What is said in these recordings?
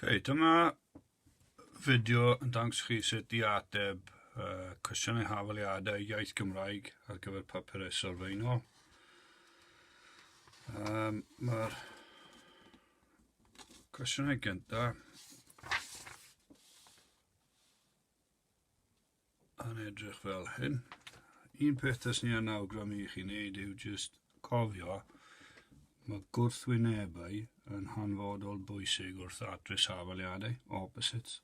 Dyma fideo yn dangos chi sut i ateb cwestiynau hafaliadau iaith Gymraeg ar gyfer papurau sylfaenol. Mae'r cwestiynau gyntaf yn edrych fel hyn. Un peth ys ni yn awgrymu i chi wneud yw jyst cofio mae gwrthwynebau yn hanfodol bwysig wrth Datrys Hafaliadau, opposites.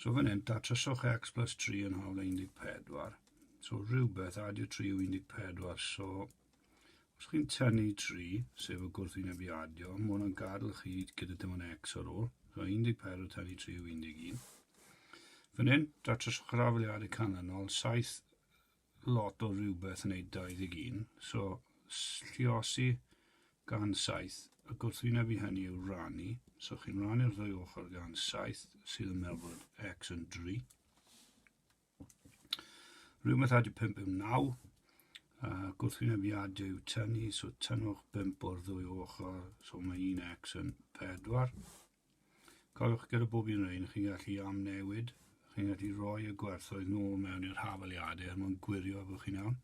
So fan hyn, datryswch x plus 3 yn hawl 14. So rhywbeth adio 3 yw 14. So os chi'n tynnu 3, sef y gwrthwynebiadio, mae hwnna'n gadael chi gyda dim ond x ar ôl. So 14 tynnu 3 yw 11. Fan hyn, datryswch yr hafaliadau canlynol, 7 lot o rhywbeth yn ei 21. So lluosi gan 7, y gwrthwyneb i hynny yw rannu. So chi'n rannu'r ddwy ochr gan 7, sydd yn meddwl bod x yn 3. Rhywbeth adio 5 yw 9. Gwrthwynebiadio yw tynnu, so tynnwch 5 o'r ddwy ochr, so mae 1x yn 4. Cofiwch gyda bob un rhain, chi'n gallu amnewid. Chi'n gallu rhoi y gwerthoedd nôl mewn i'r hafaliadau er mwyn gwirio bod chi'n iawn.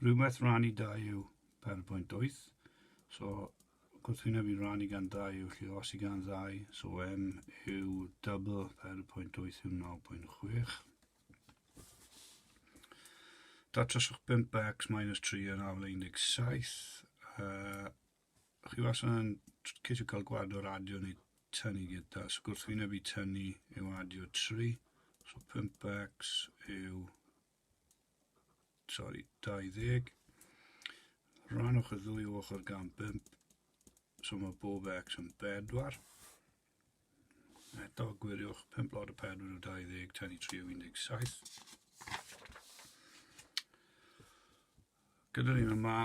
Rhywbeth rannu 2 yw 4.8. So, gwrthwyneb i rannu gan 2 yw lluosi gan 2. So, m yw double 4.8 yw 9.6. Datryswch 5x minus 3 yn hawl 17. Chi was yn ceisio cael gwadw'r adio neu tynnu gyda. So, gwrthwyneb i tynnu yw adio 3. So, 5x yw 20. Rannwch y ddwy ochr gan 5, so mae bob x yn 4. Eto gwiriwch 5 lot o 4 yw 20, tynnu 3 yw 17. Gyda'r un yma,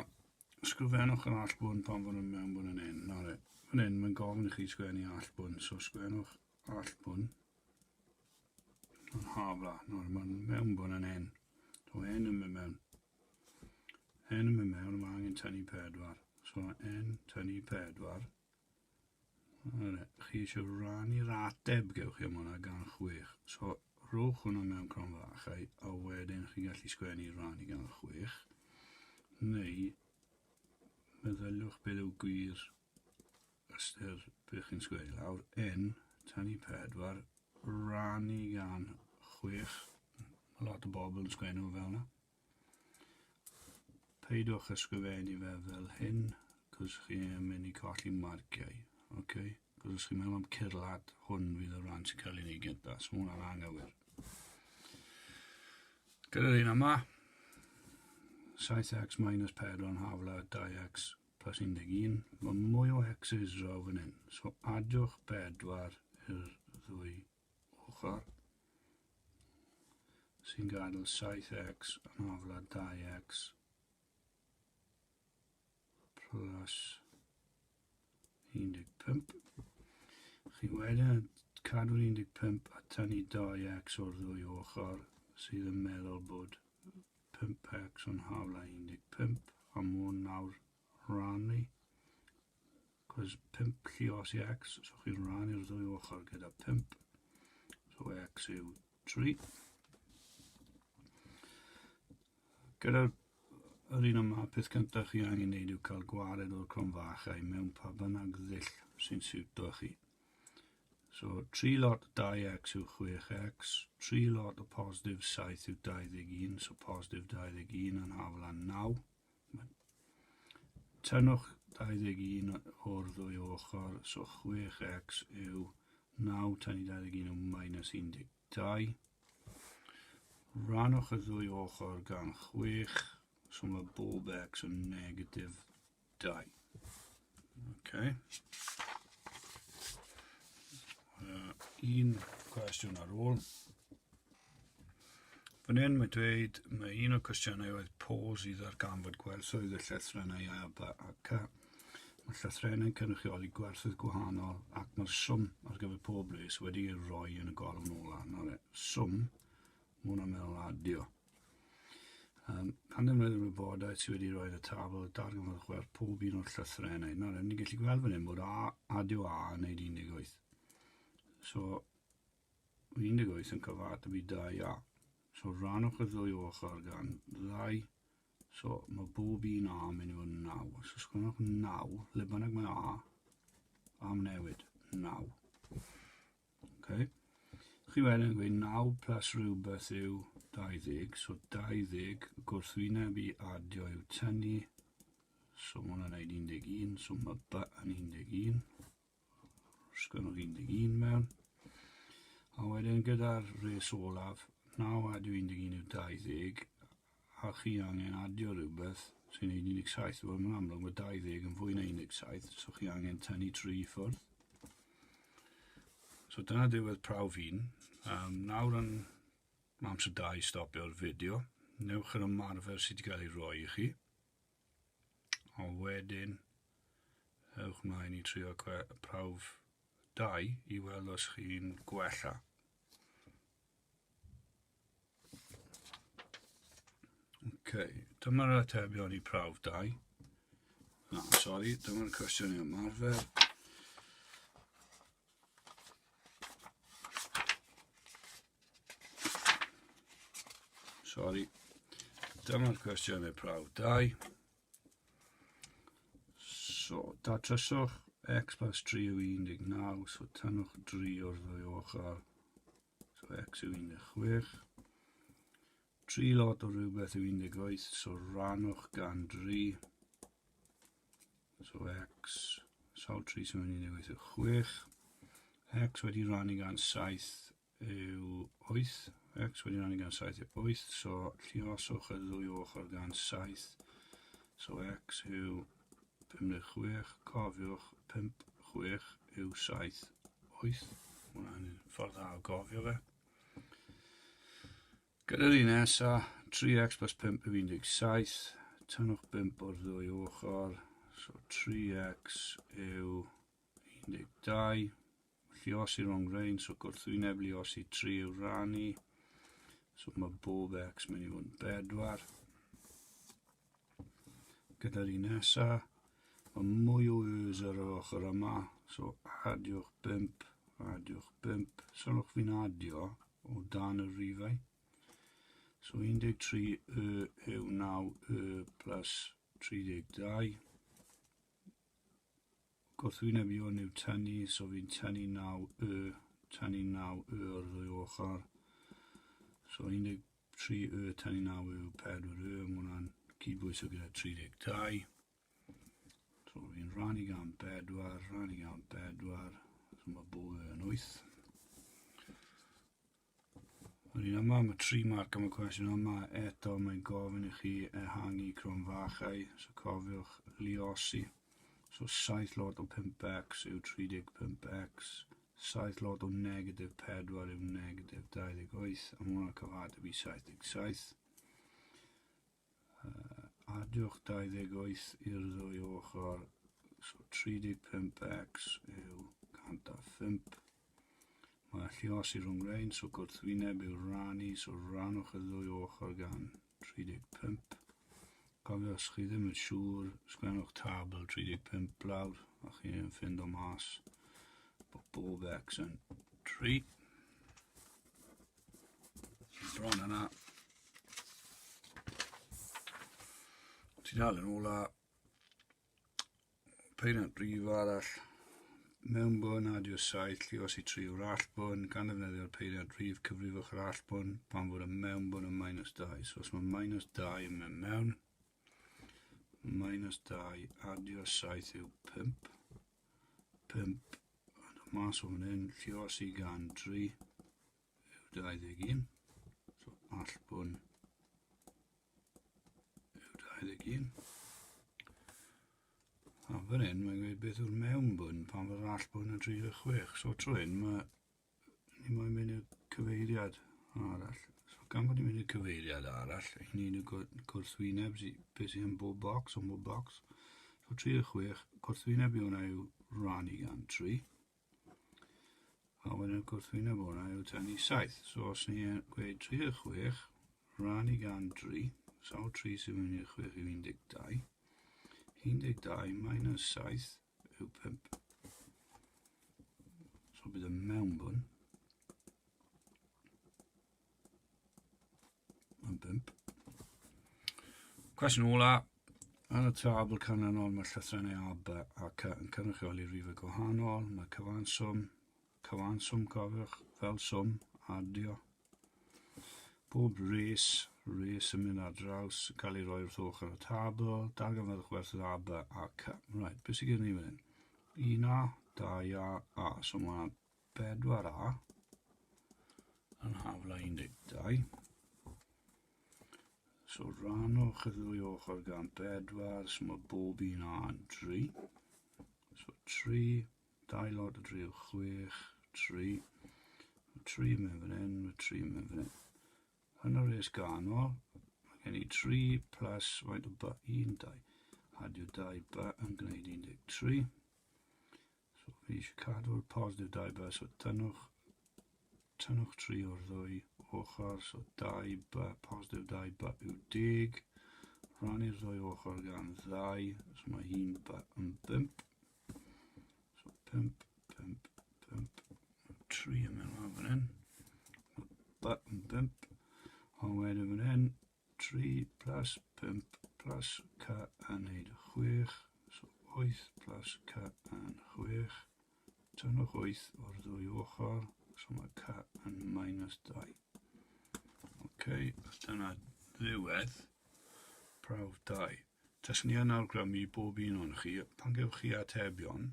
sgrifennwch yn allbwn pan fod yn mewnbwn yn un. Fan hyn, mae'n gofyn i chi sgwennu allbwn, so sgwennwch allbwn yn hafla. Mae'n mewnbwn yn un. So n yn mynd mewn. N yn mynd mewn, mae angen tynnu 4. So n tynnu 4. Chi eisiau rannu'r ateb gewch chi am hwnna gan 6. So rhowch hwnna mewn cronfachau, a wedyn chi gallu sgwennu rannu gan 6. Neu, meddyliwch beth yw gwir ystyr beth chi'n sgwennu lawr. N tynnu 4, rannu gan 6. Mae lot o bobl yn sgwennu fel yna. Peidwch ysgrifennu fe fel hyn, cos chi'n mynd i colli marciau. Okay? Cos os chi'n meddwl am curlad, hwn fydd y ran sy'n cael ei wneud gyda, so hwnna'n anghywir. Gyda'r un yma, 7x minus 4 yn hafla 2x plus 11. Mae mwy o x's draw fan hyn. So adiwch 4 i'r ddwy ochr, sy'n gadael 7x yn hafla 2x plus 15. Chi wedyn cadw'r 15 a tynnu 2x o'r ddwy ochr sydd yn meddwl bod 5x yn hafla 15 a mwyn nawr rannu. Cos 5 lluosi x, so chi'n rannu'r ddwy ochr gyda 5. So x yw 3. Gyda'r un yma, peth cyntaf chi angen wneud yw cael gwared o'r cronfachau mewn pa bynnag ddull sy'n siwto chi. So 3 lot 2x yw 6x, 3 lot o positif 7 yw 21, so positif 21 yn hafla 9. Tynnwch 21 o'r ddwy ochr, so 6x yw 9 tynnu 21 yw minus 12. Rannwch y ddwy ochr gan 6, so mae bob x yn negatif 2. Okay. Un cwestiwn ar ôl. Fan hyn mae dweud, mae un o'r cwestiynau oedd pos i ddarganfod gwerthoedd y llythrennau A, B a C. Mae llythrennau'n cynrychioli gwerthoedd gwahanol ac mae'r swm ar gyfer pob res wedi ei roi yn y golwm ola. Swm, mae hwnna'n meddwl adio. Pan ddefnyddio'r wybodaeth sydd wedi rhoi yn y tabl, darganfod gwerth pob un o'r llythrennau. Ni'n gallu gweld fan hyn bod adio A yn neud 18. So, 18 yn cyfat y 2 A. So, rannwch y ddwy ochr gan 2. So, mae bob un A yn mynd i fod yn 9. So, sgwnnwch 9, le bynnag mae A, am newid, 9. Okay. Chi wedyn yn gweud 9 plus rhywbeth yw 20, so 20 gwrthwyneb i adio yw tynnu, so mae hwnna'n gwneud 11, so mae B yn 11, sgwnnwch 11 mewn, a wedyn gyda'r res olaf, 9 adio 11 yw 20, a chi angen adio rhywbeth sy'n gwneud 17, wel mae'n amlwg mae 20 yn fwy na 17, so chi angen tynnu 3 ffwrdd. So dyna diwedd prawf 1. Nawr yn amser 2 stopio'r fideo. Newch yr ymarfer sydd wedi cael ei roi i chi. A wedyn, ewch mlaen i trio prawf 2 i weld os chi'n gwella. Dyma'r atebion i prawf 2. Dyma'r cwestiwn i ymarfer. Dyma'r cwestiynau prawf 2. So, datryswch x plus 3 yw 19, so tynnwch 3 o'r ddwy ochr, so x yw 16. 3 lot o rhywbeth yw 18, so rannwch gan 3, so x, sawl 3 sy'n mynd 18 yw 6. X wedi rannu gan 7 yw 8. X wedi rannu gan 7 yw 8, so lluoswch y ddwy ochr gan 7, so x yw 56, cofiwch 5, 6 yw 7, 8, hwnna'n ffordd dda o gofio fe. Gyda'r un nesaf, 3x plus 5 yw 17, tynnwch 5 o'r ddwy ochr, so 3x yw 12, lluosi rhwng rein, so gwrthwyneb lluosi 3 yw rannu, so mae bob x mynd i fod yn 4. Gyda'r un nesaf, mae mwy o e's ar yr ochr yma, so adiwch 5, sylwch fi'n adio o dan y rifau. So 13 yw 9 plus 32. Gwrthwyneb i hwn yw tynnu, so fi'n tynnu 9 o'r ddwy ochr. So 13 tynnu 9 yw 4 mae hwnna'n cydbwyso gyda 32. So fi'n rannu gan 4, so mae bob yn 8. Yr un yma, mae 3 marc am y cwestiwn yma, eto mae'n gofyn i chi ehangu cronfachau, so cofiwch liosi. So 7 lot o 5x yw 35x, 7 lot o negatif 4 yw negatif 28, a hwnna'n cyfateb i 77. Adiwch 28 i'r ddwy ochr, so 35x yw 105. Mae lluosi rhwng rein, so gwrthwyneb yw rannu, so rannwch y ddwy ochr gan 35. Cofio, os chi ddim yn siŵr, sgwennwch tabl 35 lawr, a chi'n ffind o mas bod bob x yn 3. Bron yna. Ti'n dal yn ola, peiriant rif arall, mewnbwn adio 7, lluosi 3 o'r allbwn, gan ddefnyddio'r peiriant rif cyfrifwch yr allbwn pan fod y mewnbwn yn -2. So os mae -2 yn mynd mewn, -2 adio 7 yw 5. 5 yn mas o fan hyn, lluosi gan 3 yw 21. So allbwn yw 21. A fan hyn, mae'n gweud beth yw'r mewnbwn pan fod yr allbwn yn 36. So trwy'n, ni moyn mynd i'r cyfeiriad arall. So gan bod ni'n mynd i'r cyfeiriad arall, ni'n gwrthwyneb beth sy'n bob bocs. So 36, gwrthwyneb i hwnna yw rannu gan 3. A wedyn gwrthwyneb hwnna yw tynnu 7. So os ni'n gweud 36, rannu gan 3, sawl 3 sy'n mynd i'r 6 yw 12. 12 minus 7 yw 5. So So bydd y mewnbwn yn 5. Cwestiwn ola, yn y tabl canlynol mae llythrennau A, B a C yn cynrychioli rifau gwahanol. Mae cyfanswm cofiwch fel swm, adio. Bob res yn mynd ar draws, yn cael ei roi wrth ochr y tabl, darganfydwch werthoedd A, B a C. Right, beth sydd gen ni fan hyn? 1A, 2A, A. So mae 4A yn hafla 12. So rannwch y ddwy ochr gan 4, so mae bob un A yn 3. So 3, 2 lot o 3 yw 6, 3. Mae 3 mewn fan hyn, mae 3 mewn fan hyn. Yn y res ganol, mae gen i 3 plus, faint o B, 1, 2. Adio 2 B yn gwneud 13. So fi eisiau cadw'r positif 2 B, so tynnwch 3 o'r ddwy ochr, so 2 B, positif 2 B yw 10. Rannu'r ddwy ochr gan 2, so mae 1 B yn 5. So 5, 5, 5, 3 yn mynd fan hyn. B yn 5. Ond wedyn fan hyn, 3 plus 5 plus C yn neud 6. So 8 plus C yn 6. Tynnwch 8 o'r ddwy ochr, so mae C yn -2. Okay, dyna ddiwedd prawf 2. Taswn ni yn awgrymu bob un o'n chi, pan gewch chi atebion,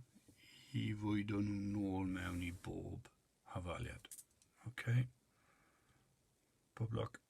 I fwydo nhw nôl mewn I bob hafaliad. Okay? Pob lwc.